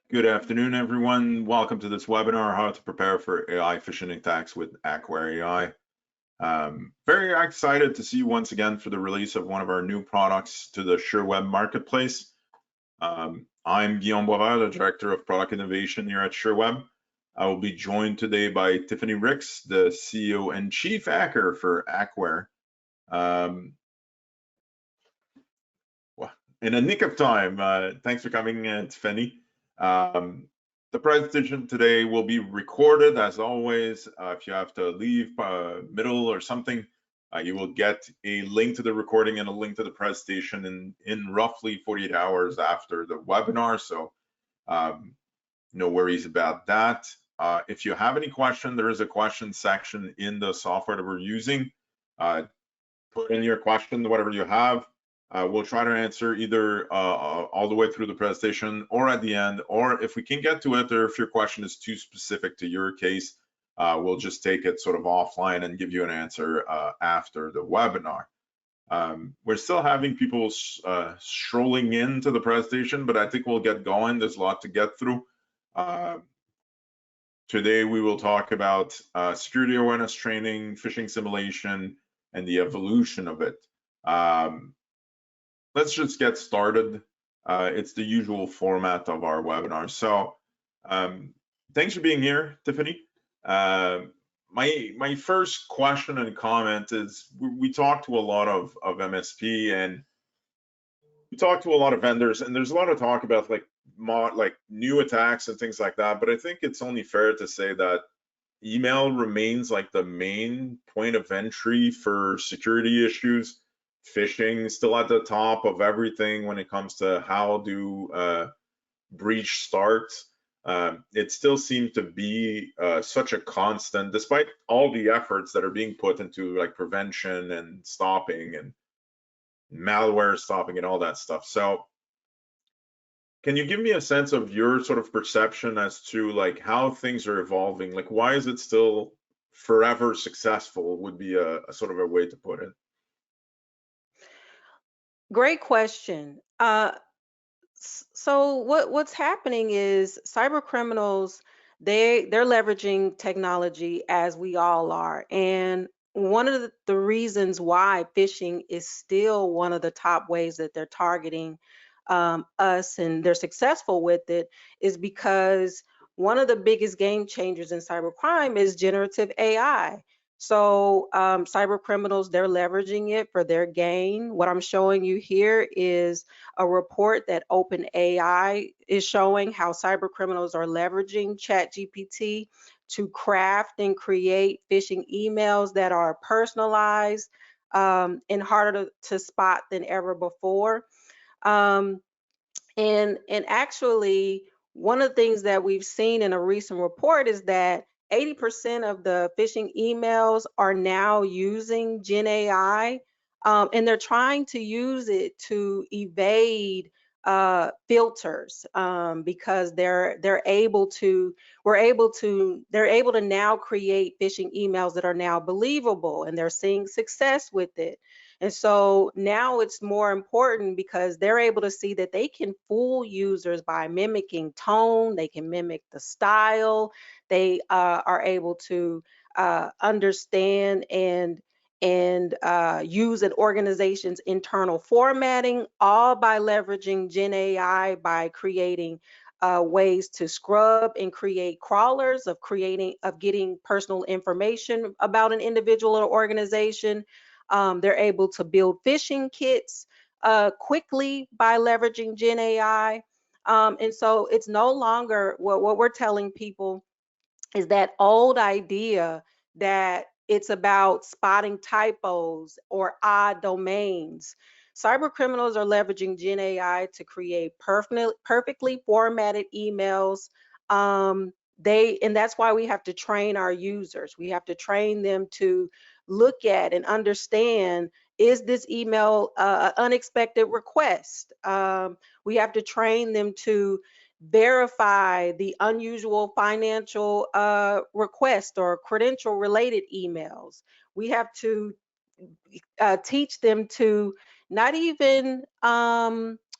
Good afternoon, everyone. Welcome to this webinar, How to Prepare for AI Phishing Attacks with HacWare AI. Very excited to see you once again for the release of one of our new products to the Sherweb marketplace. I'm Guillaume Boisvert, the Director of Product Innovation here at Sherweb. I will be joined today by Tiffany Ricks, the CEO and Chief Hacker for HacWare. In a nick of time, thanks for coming, Tiffany. The presentation today will be recorded as always. If you have to leave middle or something, you will get a link to the recording and a link to the presentation in roughly 48 hours after the webinar. So no worries about that. If you have any question, there is a question section in the software that we're using. Put in your question, whatever you have. We'll try to answer either all the way through the presentation or at the end, or if we can get to it, or if your question is too specific to your case, we'll just take it sort of offline and give you an answer after the webinar. We're still having people strolling into the presentation, but I think we'll get going. There's a lot to get through. Today, we will talk about security awareness training, phishing simulation, and the evolution of it. Let's just get started. It's the usual format of our webinar. So thanks for being here, Tiffany. My first question and comment is we talk to a lot of MSP and we talk to a lot of vendors, and there's a lot of talk about like new attacks and things like that. But I think it's only fair to say that email remains like the main point of entry for security issues. Phishing still at the top of everything when it comes to how do breach start. It still seems to be such a constant, despite all the efforts that are being put into like prevention and stopping and malware stopping and all that stuff. So can you give me a sense of your sort of perception as to like how things are evolving? Like why is it still forever successful would be a sort of a way to put it. Great question. So what's happening is cyber criminals, they're leveraging technology as we all are. And one of the reasons why phishing is still one of the top ways that they're targeting us and they're successful with it is because one of the biggest game changers in cybercrime is generative AI. So cyber criminals, they're leveraging it for their gain. What I'm showing you here is a report that OpenAI is showing how cyber criminals are leveraging ChatGPT to craft and create phishing emails that are personalized and harder to spot than ever before. Um, and actually, one of the things that we've seen in a recent report is that 80% of the phishing emails are now using Gen AI, and they're trying to use it to evade filters because they're able to they're able to now create phishing emails that are now believable, and they're seeing success with it. And so now it's more important because they're able to see that they can fool users by mimicking tone, they can mimic the style, they are able to understand and use an organization's internal formatting, all by leveraging Gen AI, by creating ways to scrub and create crawlers of getting personal information about an individual or organization. They're able to build phishing kits quickly by leveraging Gen AI. And so it's no longer what we're telling people is that old idea that it's about spotting typos or odd domains. Cyber criminals are leveraging Gen AI to create perfectly formatted emails. And that's why we have to train our users. We have to train them to look at and understand, is this email an unexpected request? We have to train them to verify the unusual financial request or credential related emails. We have to teach them to not even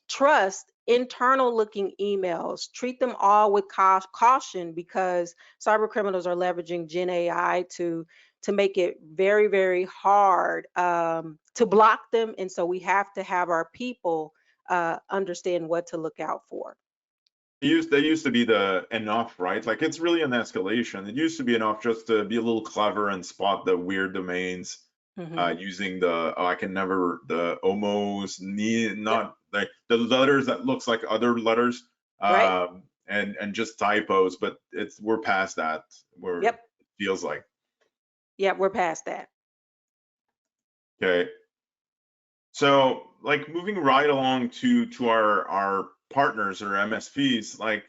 trust internal looking emails, treat them all with caution, because cyber criminals are leveraging Gen AI to make it very, very hard to block them. And so we have to have our people understand what to look out for. They used to be the enough, right? Like it's really an escalation. It used to be enough just to be a little clever and spot the weird domains Hmm. using the I can never the almost need Yep. not like the letters that looks like other letters Right. and just typos, but we're past that. We're Yep. it feels like Yep. We're past that. okay. So like moving right along to our partners or MSPs, like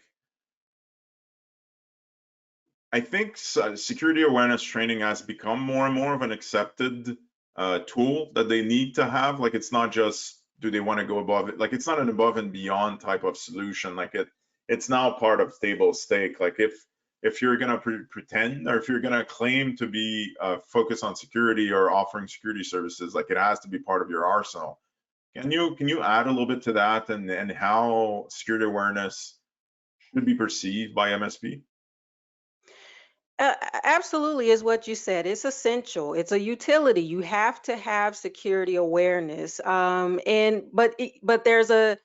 I think security awareness training has become more and more of an accepted tool that they need to have. Like it's not just do they want to go above it. Like it's not an above and beyond type of solution. Like it's now part of table stake. Like if you're gonna pretend or if you're gonna claim to be focused on security or offering security services, like it has to be part of your arsenal. Can you add a little bit to that and how security awareness should be perceived by MSP? Absolutely, is what you said. It's essential. It's a utility. You have to have security awareness. And but there's the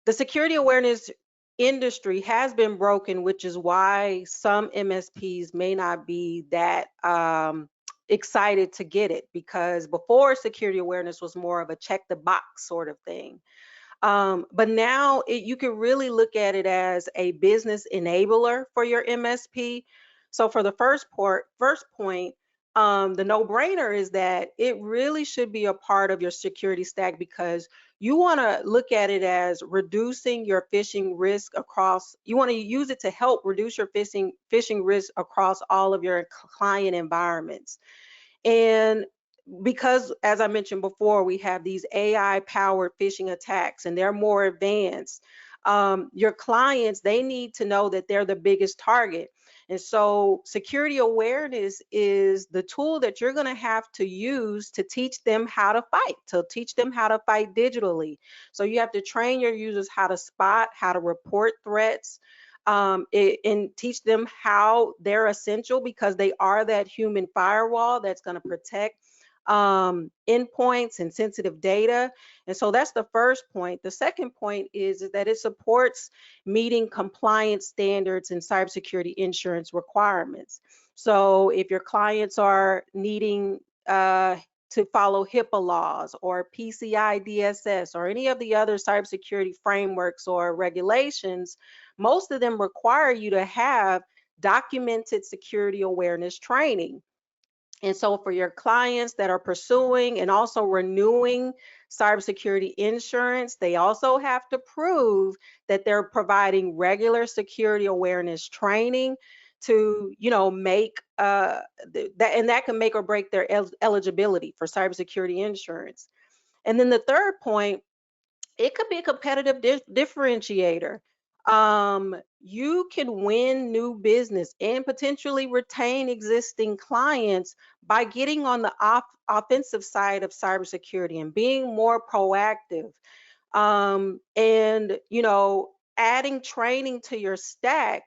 security awareness industry has been broken, which is why some MSPs may not be that excited to get it, because before, security awareness was more of a check the box sort of thing. But now you can really look at it as a business enabler for your MSP. So for the first point, the no-brainer is that it really should be a part of your security stack, because you want to look at it as reducing your phishing risk across. You want to use it to help reduce your phishing risk across all of your client environments. And because, as I mentioned before, we have these AI powered phishing attacks and they're more advanced. Your clients, they need to know that they're the biggest target. And so security awareness is the tool that you're going to have to use to teach them how to fight, to teach them how to fight digitally. So you have to train your users how to spot, how to report threats, and teach them how they're essential, because they are that human firewall that's going to protect endpoints and sensitive data. And so that's the first point. The second point is that it supports meeting compliance standards and cybersecurity insurance requirements. So if your clients are needing to follow HIPAA laws or PCI DSS or any of the other cybersecurity frameworks or regulations, most of them require you to have documented security awareness training. And so for your clients that are pursuing and also renewing cybersecurity insurance, they also have to prove that they're providing regular security awareness training to, make that, and that can make or break their eligibility for cybersecurity insurance. And then the third point, it could be a competitive differentiator. You can win new business and potentially retain existing clients by getting on the offensive side of cybersecurity and being more proactive. And adding training to your stack,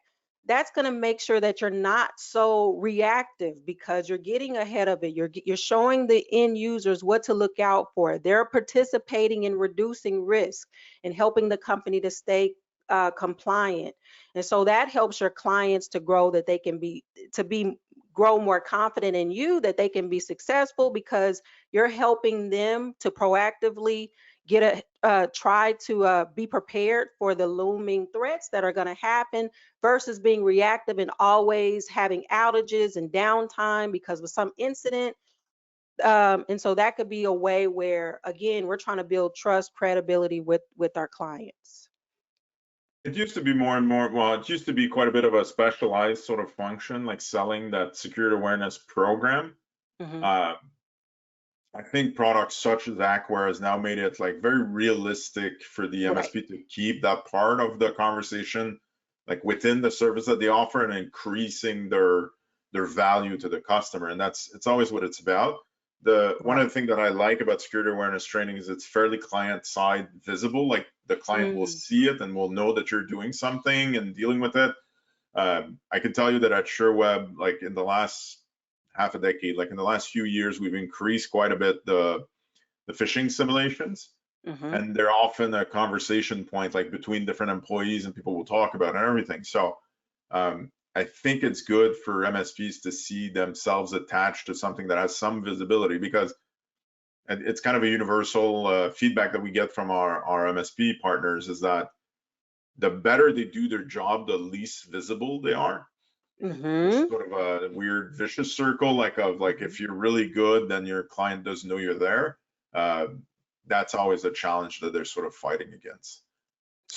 that's going to make sure that you're not so reactive, because you're getting ahead of it. You're showing the end users what to look out for. They're participating in reducing risk and helping the company to stay compliant. And so that helps your clients to grow, that they can grow more confident in you, that they can be successful, because you're helping them to proactively try to be prepared for the looming threats that are going to happen, versus being reactive and always having outages and downtime because of some incident. And so that could be a way where, again, we're trying to build trust, credibility with our clients. It used to be more and more, well, it used to be quite a bit of a specialized sort of function, like selling that security awareness program. Hmm. Uh, I think products such as HacWare has now made it like very realistic for the Right. MSP to keep that part of the conversation like within the service that they offer and increasing their value to the customer. And it's always what it's about. The one of Right. the things that I like about security awareness training is it's fairly client side visible. Like the client will Mm. see it and will know that you're doing something and dealing with it. I can tell you that at Sherweb, like in the last half a decade, like in the last few years, we've increased quite a bit the phishing simulations, Mm-hmm. and they're often a conversation point, like between different employees, and people will talk about it and everything. So I think it's good for MSPs to see themselves attached to something that has some visibility, because it's kind of a universal feedback that we get from our MSP partners, is that the better they do their job, the least visible they are. It's Mm-hmm. sort of a weird vicious circle, like of like, if you're really good, then your client doesn't know you're there. Uh, that's always a challenge that they're sort of fighting against.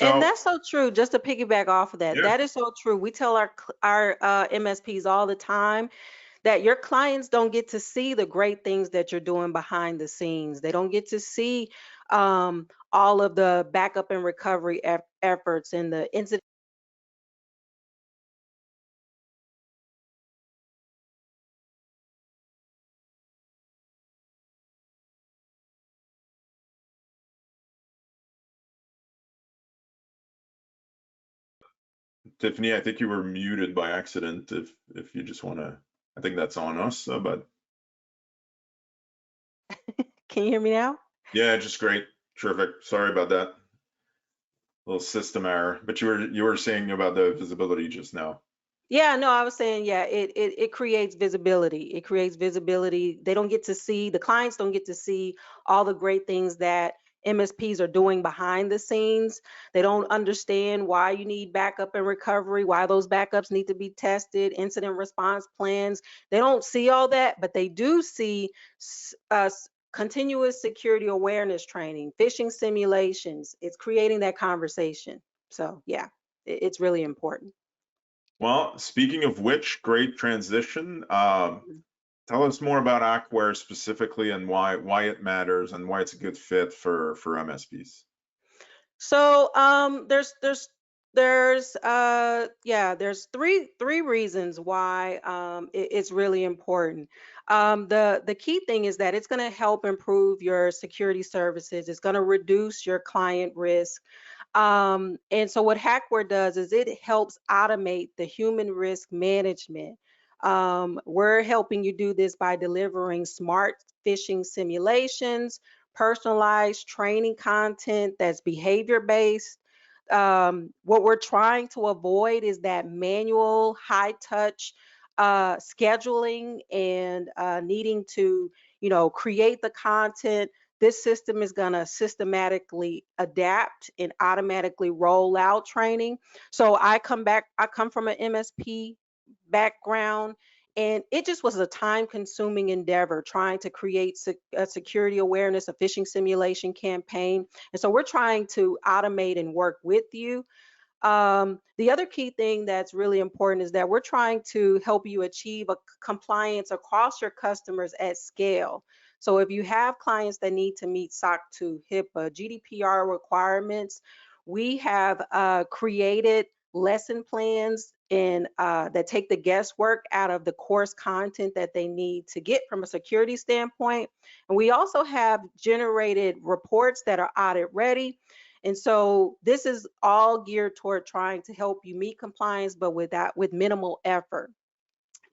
And So that's so true. Just to piggyback off of that, yeah, that is so true. We tell our MSPs all the time that your clients don't get to see the great things that you're doing behind the scenes. They don't get to see all of the backup and recovery efforts and the incident. Tiffany, I think you were muted by accident. If you just want to, I think that's on us. But Can you hear me now? yeah, just great, terrific. Sorry about that little system error. But you were saying about the visibility just now. Yeah, no, I was saying, yeah, it creates visibility. It creates visibility. They don't get to see, the clients don't get to see all the great things that MSPs are doing behind the scenes. They don't understand why you need backup and recovery, why those backups need to be tested, incident response plans. They don't see all that, but they do see continuous security awareness training, phishing simulations. It's creating that conversation. So, yeah, it's really important. Well, speaking of which, great transition. Tell us more about HacWare specifically, and why it matters and why it's a good fit for MSPs. So there's three reasons why it's really important. The key thing is that it's going to help improve your security services. It's going to reduce your client risk. And so what HacWare does is it helps automate the human risk management. We're helping you do this by delivering smart phishing simulations, personalized training content that's behavior based. What we're trying to avoid is that manual, high touch scheduling and needing to, create the content. This system is going to systematically adapt and automatically roll out training. So I come from an MSP background, and it just was a time consuming endeavor trying to create a security awareness, a phishing simulation campaign. And so we're trying to automate and work with you. The other key thing that's really important is that we're trying to help you achieve a compliance across your customers at scale. So if you have clients that need to meet SOC 2, HIPAA, GDPR requirements, we have created lesson plans and that take the guesswork out of the course content that they need to get from a security standpoint. And we also have generated reports that are audit ready. And so this is all geared toward trying to help you meet compliance, but with minimal effort.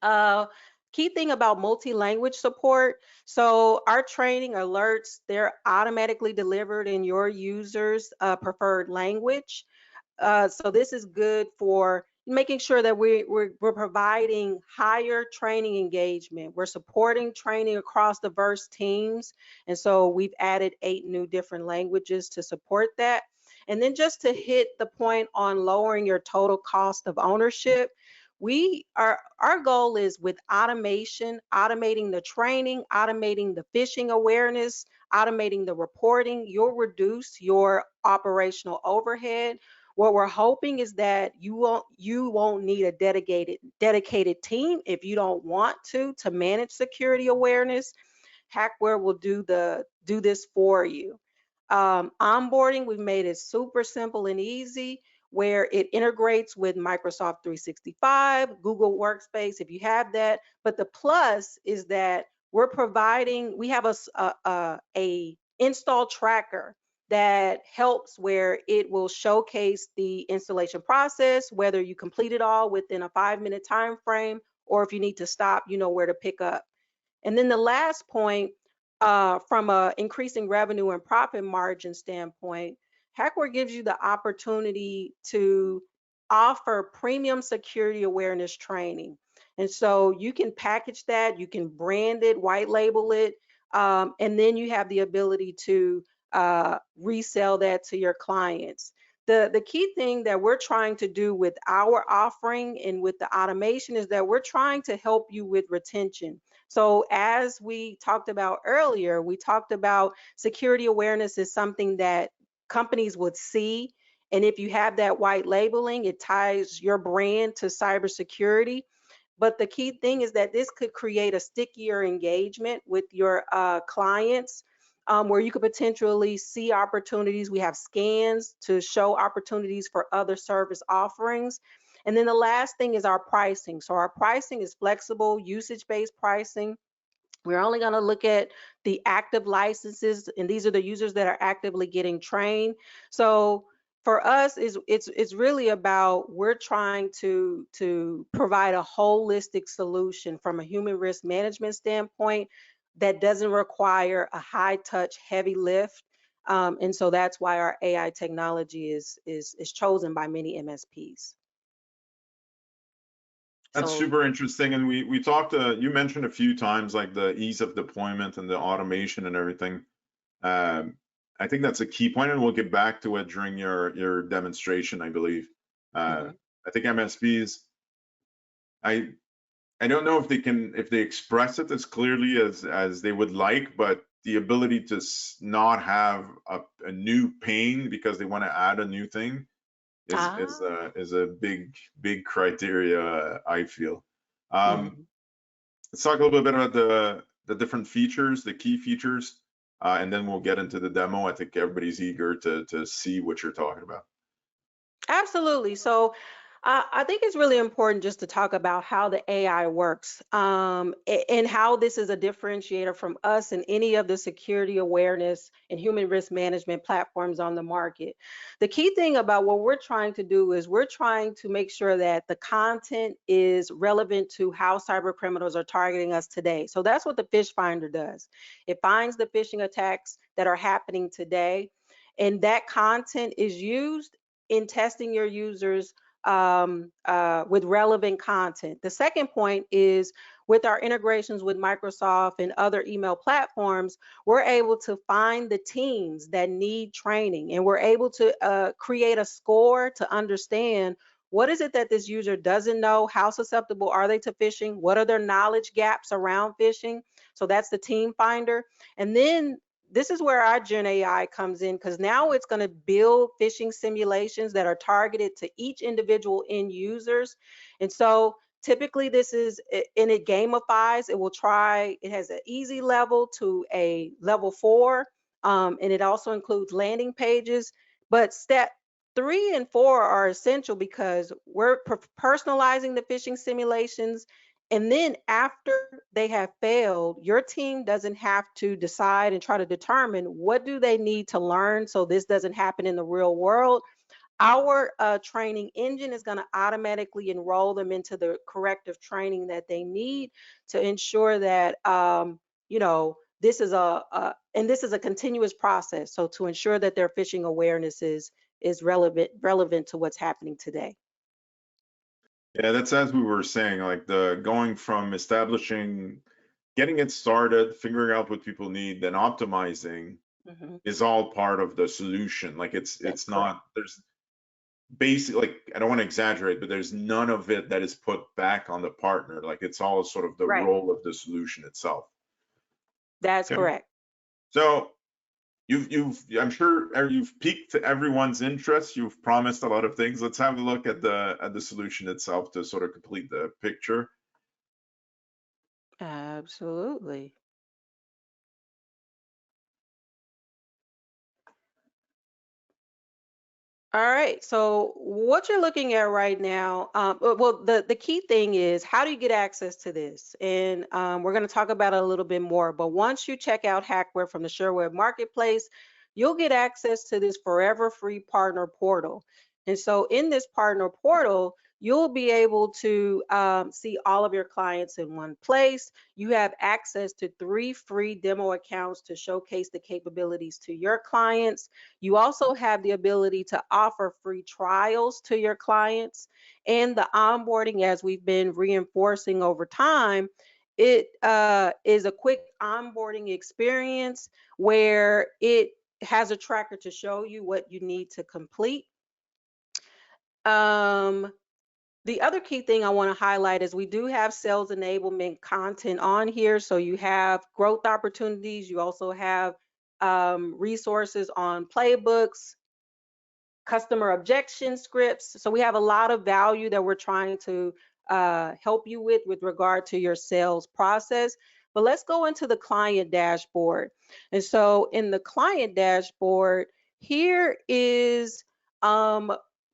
Uh, Key thing about multi-language support. So our training alerts, they're automatically delivered in your user's preferred language. So this is good for making sure that we're providing higher training engagement. We're supporting training across diverse teams. And so we've added 8 new different languages to support that. And then just to hit the point on lowering your total cost of ownership, our goal is with automation, automating the training, automating the phishing awareness, automating the reporting, you'll reduce your operational overhead. What we're hoping is that you won't need a dedicated team if you don't want to manage security awareness. HacWare will do this for you. Onboarding, we've made it super simple and easy, where it integrates with Microsoft 365, Google Workspace if you have that. But the plus is that we have a install tracker that helps where it will showcase the installation process, whether you complete it all within a 5-minute time frame, or if you need to stop, you know where to pick up. And then the last point, from a increasing revenue and profit margin standpoint, HacWare gives you the opportunity to offer premium security awareness training. And so you can package that, you can brand it, white label it, and then you have the ability to resell that to your clients. The key thing that we're trying to do with our offering and with the automation is that we're trying to help you with retention. So as we talked about earlier, we talked about security awareness is something that companies would see. And if you have that white labeling, it ties your brand to cybersecurity. But the key thing is that this could create a stickier engagement with your clients, where you could potentially see opportunities. We have scans to show opportunities for other service offerings. And then the last thing is our pricing. So our pricing is flexible, usage-based pricing. We're only going to look at the active licenses, and these are the users that are actively getting trained. So for us, it's really about we're trying to provide a holistic solution from a human risk management standpoint that doesn't require a high touch, heavy lift. And so that's why our AI technology is chosen by many MSPs. That's So super interesting. And we talked, you mentioned a few times like the ease of deployment and the automation and everything. I think that's a key point, and we'll get back to it during your demonstration, I believe. mhm. I think MSPs, I I don't know if they express it as clearly as they would like, but the ability to not have a new pain because they want to add a new thing Ah, is a big criteria, I feel. mhm. Let's talk a little bit about the different features, the key features, and then we'll get into the demo. I think everybody's eager to see what you're talking about. Absolutely. So I think it's really important just to talk about how the AI works, and how this is a differentiator from us and any of the security awareness and human risk management platforms on the market. The key thing about what we're trying to do is we're trying to make sure that the content is relevant to how cyber criminals are targeting us today. So that's what the Fish Finder does. It finds the phishing attacks that are happening today, and that content is used in testing your users with relevant content. The second point is with our integrations with Microsoft and other email platforms, we're able to find the teams that need training, and we're able to create a score to understand what is it that this user doesn't know, how susceptible are they to phishing, what are their knowledge gaps around phishing. So that's the team finder. And then this is where our Gen AI comes in, because now it's going to build phishing simulations that are targeted to each individual end users. And so typically this is, and it gamifies, it has an easy level to a level 4, and it also includes landing pages. But step 3 and 4 are essential because we're personalizing the phishing simulations, and then after they have failed, your team doesn't have to decide and try to determine what do they need to learn so this doesn't happen in the real world. Our training engine is going to automatically enroll them into the corrective training that they need to ensure that this is and this is a continuous process. So to ensure that their phishing awareness is relevant to what's happening today. Yeah, that's as we were saying, like the going from getting it started, figuring out what people need, then optimizing Mhm. is all part of the solution. Like That's it's correct. not there's basic like I don't want to exaggerate, but there's none of it that is put back on the partner. Like it's all sort of the Right. role of the solution itself. That's Okay. correct. So I'm sure you've piqued everyone's interest. You've promised a lot of things. Let's have a look at the solution itself to sort of complete the picture. Absolutely. All right. So what you're looking at right now, well, the key thing is how do you get access to this? And we're going to talk about it a little bit more. But once you check out HacWare from the Sherweb marketplace, you'll get access to this forever free partner portal. And so in this partner portal, you'll be able to see all of your clients in one place. You have access to 3 free demo accounts to showcase the capabilities to your clients. You also have the ability to offer free trials to your clients. And the onboarding, as we've been reinforcing over time, it is a quick onboarding experience where it has a tracker to show you what you need to complete. Um, the other key thing I want to highlight is we do have sales enablement content on here. So you have growth opportunities. You also have resources on playbooks, customer objection scripts. So we have a lot of value that we're trying to help you with regard to your sales process. But let's go into the client dashboard. And so in the client dashboard, here is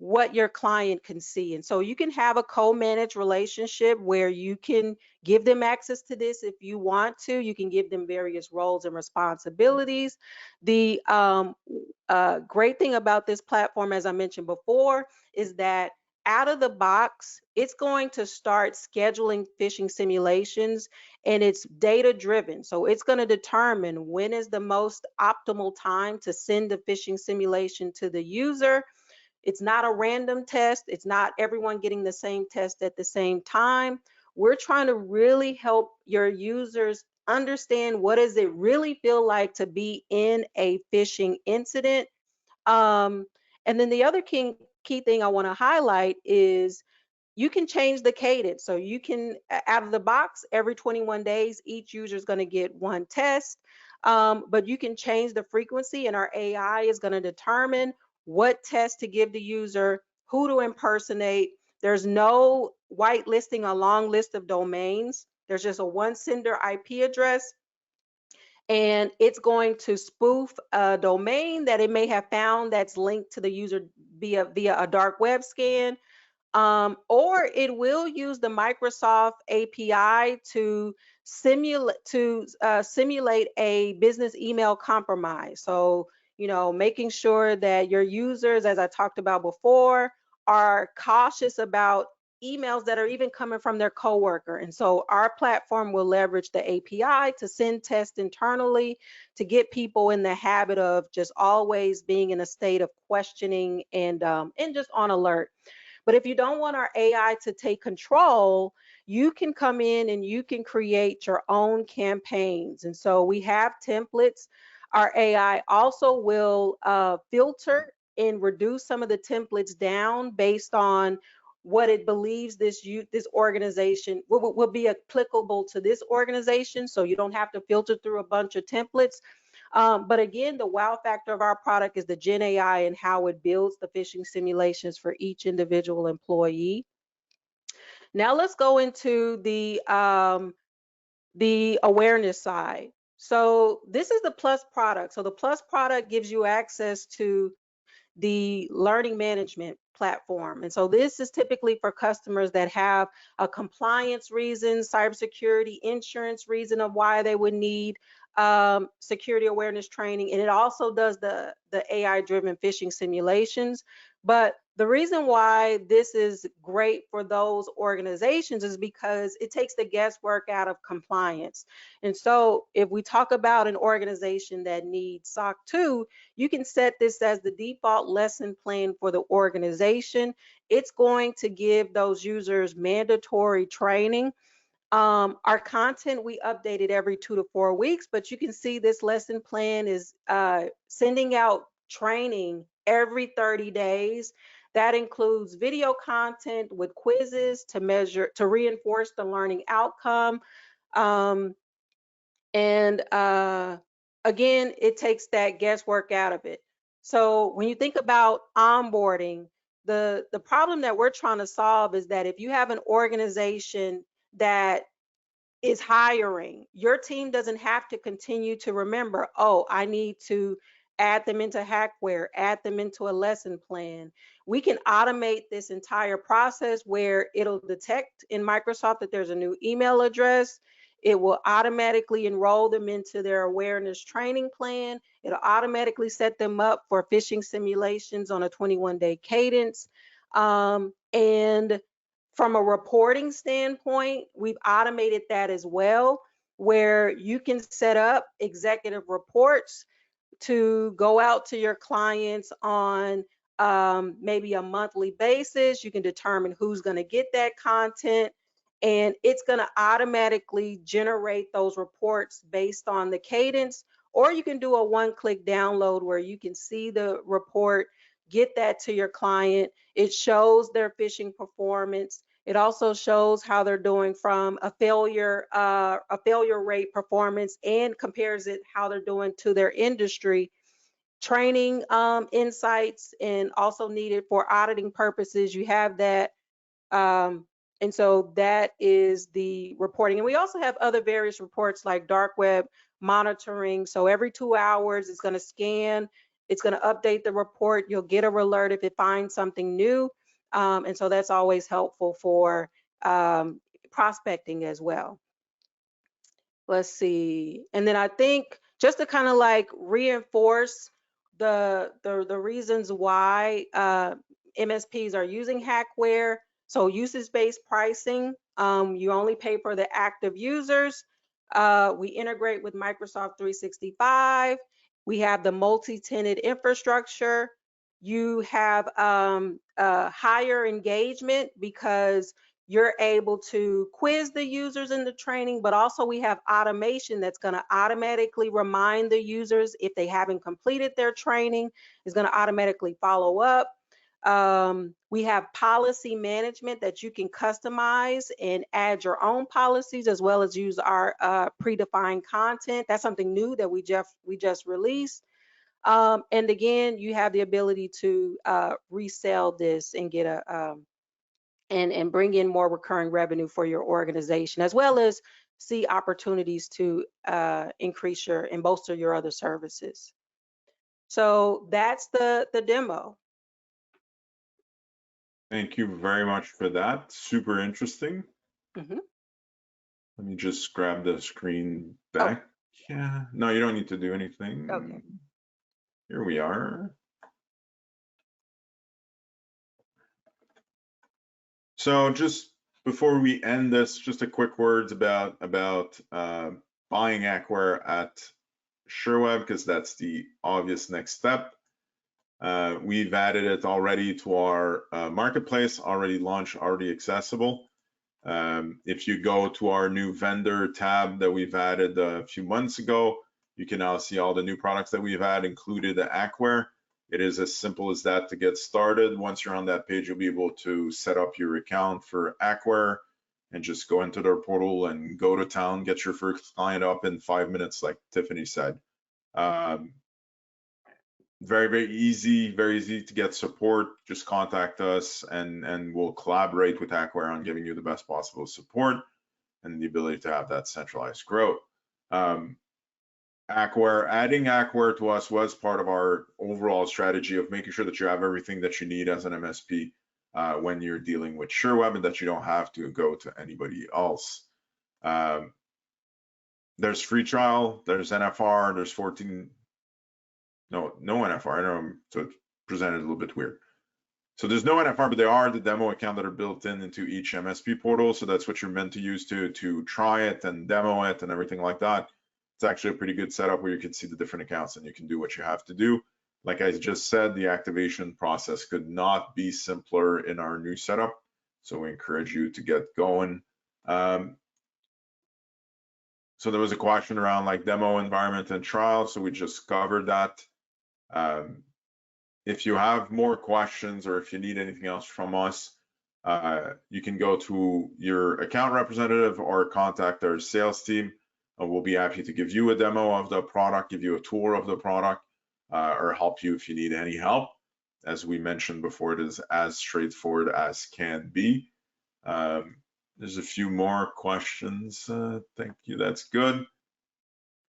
what your client can see. And so you can have a co-managed relationship where you can give them access to this if you want to. You can give them various roles and responsibilities. The great thing about this platform, as I mentioned before, is that out of the box, it's going to start scheduling phishing simulations, and it's data driven. So it's going to determine when is the most optimal time to send a phishing simulation to the user. It's not a random test. It's not everyone getting the same test at the same time. We're trying to really help your users understand what does it really feel like to be in a phishing incident. Um, and then the other key thing I want to highlight is you can change the cadence. So you can, out of the box, every 21 days, each user is going to get one test. But you can change the frequency, and our AI is going to determine what test to give the user, who to impersonate. There's no whitelisting a long list of domains. There's just a one sender IP address, and it's going to spoof a domain that it may have found that's linked to the user via a dark web scan, or it will use the Microsoft API to simulate a business email compromise. So, making sure that your users, as I talked about before, are cautious about emails that are even coming from their coworker. And so our platform will leverage the API to send tests internally to get people in the habit of just always being in a state of questioning and just on alert. But if you don't want our AI to take control, you can come in and you can create your own campaigns. And so we have templates. Our AI also will filter and reduce some of the templates down based on what it believes this organization will be applicable to this organization. So you don't have to filter through a bunch of templates. But again, the wow factor of our product is the Gen AI and how it builds the phishing simulations for each individual employee. Now let's go into the awareness side. So this is the Plus product. So the Plus product gives you access to the learning management platform. And so this is typically for customers that have a compliance reason, cybersecurity, insurance reason of why they would need security awareness training. And it also does the AI-driven phishing simulations. But the reason why this is great for those organizations is because it takes the guesswork out of compliance. And so if we talk about an organization that needs SOC 2, you can set this as the default lesson plan for the organization. It's going to give those users mandatory training. Our content, we update it every 2 to 4 weeks, but you can see this lesson plan is sending out training every 30 days. That includes video content with quizzes to reinforce the learning outcome. Um, and again, it takes that guesswork out of it. So when you think about onboarding, the problem that we're trying to solve is that if you have an organization that is hiring, your team doesn't have to continue to remember, oh, I need to add them into HacWare, add them into a lesson plan. We can automate this entire process where it'll detect in Microsoft that there's a new email address. It will automatically enroll them into their awareness training plan. It'll automatically set them up for phishing simulations on a 21-day cadence. And from a reporting standpoint, we've automated that as well, where you can set up executive reports to go out to your clients on maybe a monthly basis. You can determine who's going to get that content, and it's going to automatically generate those reports based on the cadence. Or you can do a one-click download where you can see the report, get that to your client. It shows their phishing performance. It also shows how they're doing from a failure rate performance, and compares it how they're doing to their industry. Training insights, and also needed for auditing purposes. You have that. And so that is the reporting. And we also have other various reports like dark web monitoring. So every 2 hours, it's going to scan, it's going to update the report. You'll get a alert if it finds something new. And so that's always helpful for prospecting as well. Let's see. And then I think just to kind of like reinforce the reasons why MSPs are using HacWare. So usage-based pricing, you only pay for the active users. We integrate with Microsoft 365. We have the multi-tenant infrastructure. You have higher engagement because you're able to quiz the users in the training, but also we have automation that's going to automatically remind the users if they haven't completed their training. It's going to automatically follow up. We have policy management that you can customize and add your own policies, as well as use our predefined content. That's something new that we just released. And again, you have the ability to resell this and get a and bring in more recurring revenue for your organization, as well as see opportunities to increase your and bolster your other services. So that's the demo. Thank you very much for that. Super interesting. Mm-hmm. Let me just grab the screen back. Oh. Yeah, no, you don't need to do anything. Okay. Here we are. So just before we end this, just a quick words about buying HacWare at Sherweb, because that's the obvious next step. We've added it already to our marketplace, already launched, already accessible. If you go to our new vendor tab that we've added a few months ago, you can now see all the new products that we've had, included the HacWare. It is as simple as that to get started. Once you're on that page, you'll be able to set up your account for HacWare and just go into their portal and go to town, get your first client up in 5 minutes, like Tiffany said. Very easy to get support. Just contact us and we'll collaborate with HacWare on giving you the best possible support and the ability to have that centralized growth. Adding HacWare to us was part of our overall strategy of making sure that you have everything that you need as an MSP when you're dealing with Sherweb, and that you don't have to go to anybody else. There's free trial, there's NFR, there's 14, no NFR, I know, so it's presented a little bit weird. So there's no NFR, but there are the demo account that are built into each MSP portal. So that's what you're meant to use to try it and demo it and everything like that. It's actually a pretty good setup where you can see the different accounts and you can do what you have to do. Like I just said, the activation process could not be simpler in our new setup. So we encourage you to get going. So there was a question around like demo environment and trial. So we just covered that. If you have more questions or if you need anything else from us, you can go to your account representative or contact our sales team. We'll be happy to give you a demo of the product, give you a tour of the product, or help you if you need any help. As we mentioned before, it is as straightforward as can be. There's a few more questions. Thank you, that's good.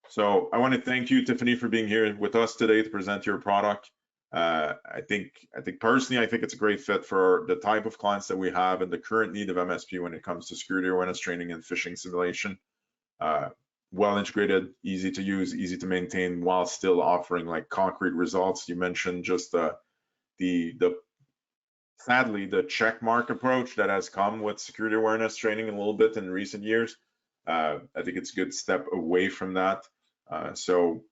So I want to thank you, Tiffany, for being here with us today to present your product. I think personally, I think it's a great fit for the type of clients that we have and the current need of MSP when it comes to security awareness training and phishing simulation. well integrated, easy to use, easy to maintain, while still offering like concrete results. You mentioned just the sadly the check mark approach that has come with security awareness training a little bit in recent years. I think it's a good step away from that. So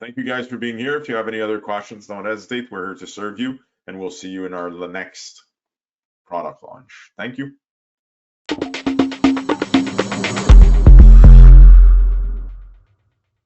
thank you guys for being here. If you have any other questions, don't hesitate. We're here to serve you, and we'll see you in our next product launch. Thank you.